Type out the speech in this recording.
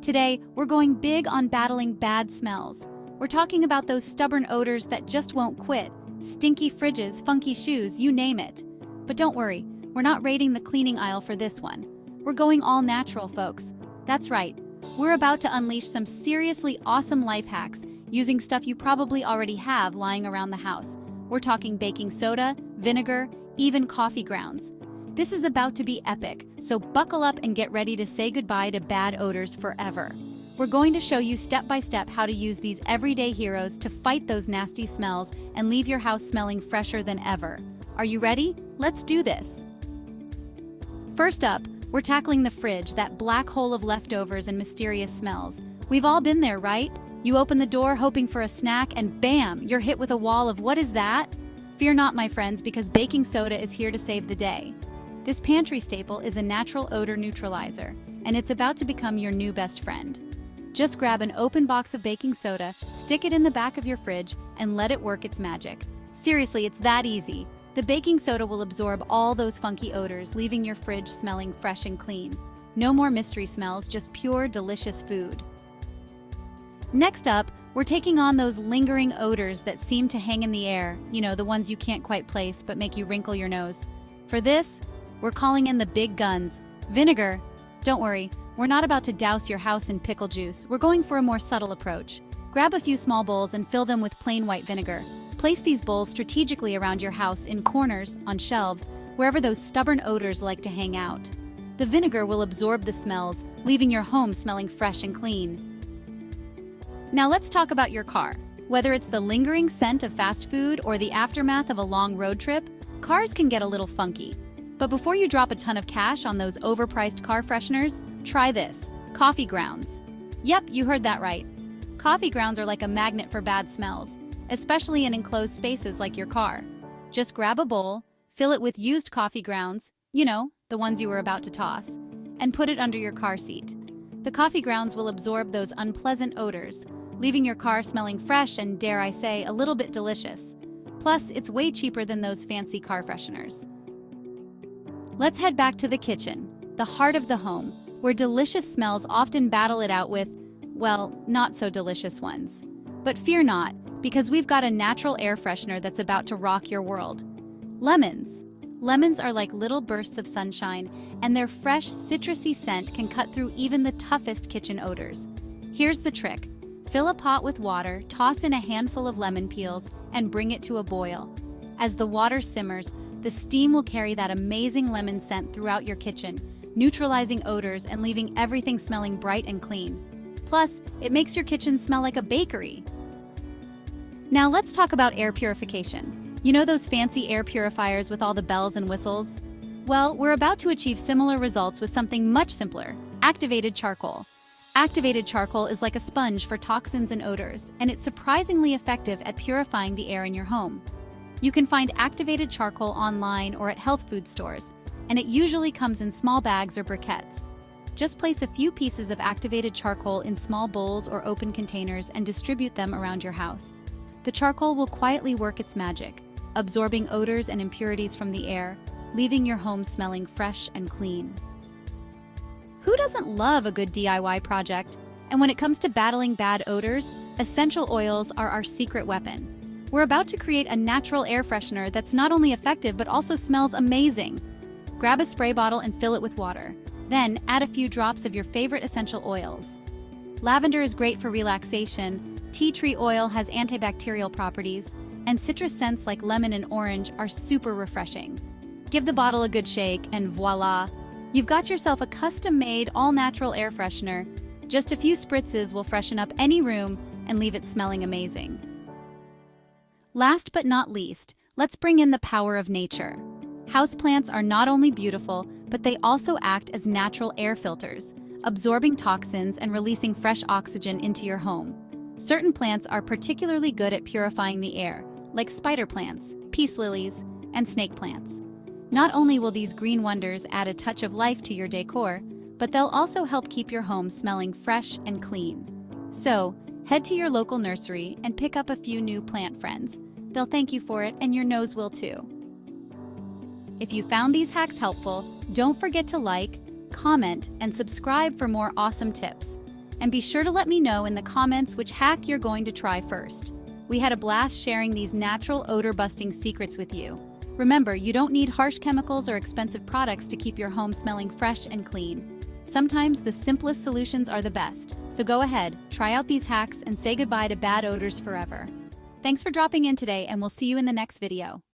Today, we're going big on battling bad smells. We're talking about those stubborn odors that just won't quit. Stinky fridges, funky shoes, you name it. But don't worry, we're not raiding the cleaning aisle for this one. We're going all natural, folks. That's right, we're about to unleash some seriously awesome life hacks using stuff you probably already have lying around the house. We're talking baking soda, vinegar, even coffee grounds. This is about to be epic, so buckle up and get ready to say goodbye to bad odors forever. We're going to show you step by step how to use these everyday heroes to fight those nasty smells and leave your house smelling fresher than ever. Are you ready? Let's do this! First up, we're tackling the fridge, that black hole of leftovers and mysterious smells. We've all been there, right? You open the door hoping for a snack and bam, you're hit with a wall of what is that? Fear not, my friends, because baking soda is here to save the day. This pantry staple is a natural odor neutralizer, and it's about to become your new best friend. Just grab an open box of baking soda, stick it in the back of your fridge, and let it work its magic. Seriously, it's that easy. The baking soda will absorb all those funky odors, leaving your fridge smelling fresh and clean. No more mystery smells, just pure, delicious food. Next up, we're taking on those lingering odors that seem to hang in the air, the ones you can't quite place but make you wrinkle your nose. For this, we're calling in the big guns, vinegar. Don't worry, we're not about to douse your house in pickle juice. We're going for a more subtle approach. Grab a few small bowls and fill them with plain white vinegar. Place these bowls strategically around your house, in corners, on shelves, wherever those stubborn odors like to hang out. The vinegar will absorb the smells, leaving your home smelling fresh and clean. Now let's talk about your car. Whether it's the lingering scent of fast food or the aftermath of a long road trip, cars can get a little funky. But before you drop a ton of cash on those overpriced car fresheners, try this: coffee grounds. Yep, you heard that right. Coffee grounds are like a magnet for bad smells, especially in enclosed spaces like your car. Just grab a bowl, fill it with used coffee grounds, the ones you were about to toss, and put it under your car seat. The coffee grounds will absorb those unpleasant odors, leaving your car smelling fresh and, dare I say, a little bit delicious. Plus, it's way cheaper than those fancy car fresheners. Let's head back to the kitchen, the heart of the home, where delicious smells often battle it out with, well, not so delicious ones. But fear not, because we've got a natural air freshener that's about to rock your world. Lemons. Lemons are like little bursts of sunshine, and their fresh, citrusy scent can cut through even the toughest kitchen odors. Here's the trick. Fill a pot with water, toss in a handful of lemon peels, and bring it to a boil. As the water simmers, the steam will carry that amazing lemon scent throughout your kitchen, neutralizing odors and leaving everything smelling bright and clean. Plus, it makes your kitchen smell like a bakery. Now let's talk about air purification. You know those fancy air purifiers with all the bells and whistles? Well, we're about to achieve similar results with something much simpler: activated charcoal. Activated charcoal is like a sponge for toxins and odors, and it's surprisingly effective at purifying the air in your home. You can find activated charcoal online or at health food stores, and it usually comes in small bags or briquettes. Just place a few pieces of activated charcoal in small bowls or open containers and distribute them around your house. The charcoal will quietly work its magic, absorbing odors and impurities from the air, leaving your home smelling fresh and clean. Who doesn't love a good DIY project? And when it comes to battling bad odors, essential oils are our secret weapon. We're about to create a natural air freshener that's not only effective but also smells amazing. Grab a spray bottle and fill it with water. Then add a few drops of your favorite essential oils. Lavender is great for relaxation, tea tree oil has antibacterial properties, and citrus scents like lemon and orange are super refreshing. Give the bottle a good shake and voila! You've got yourself a custom-made, all-natural air freshener. Just a few spritzes will freshen up any room and leave it smelling amazing. Last but not least, let's bring in the power of nature. Houseplants are not only beautiful, but they also act as natural air filters, absorbing toxins and releasing fresh oxygen into your home. Certain plants are particularly good at purifying the air, like spider plants, peace lilies, and snake plants. Not only will these green wonders add a touch of life to your decor, but they'll also help keep your home smelling fresh and clean. So, head to your local nursery and pick up a few new plant friends. They'll thank you for it, and your nose will too. If you found these hacks helpful, don't forget to like, comment, and subscribe for more awesome tips. And be sure to let me know in the comments which hack you're going to try first. We had a blast sharing these natural odor-busting secrets with you. Remember, you don't need harsh chemicals or expensive products to keep your home smelling fresh and clean. Sometimes the simplest solutions are the best. So go ahead, try out these hacks and say goodbye to bad odors forever. Thanks for dropping in today, and we'll see you in the next video.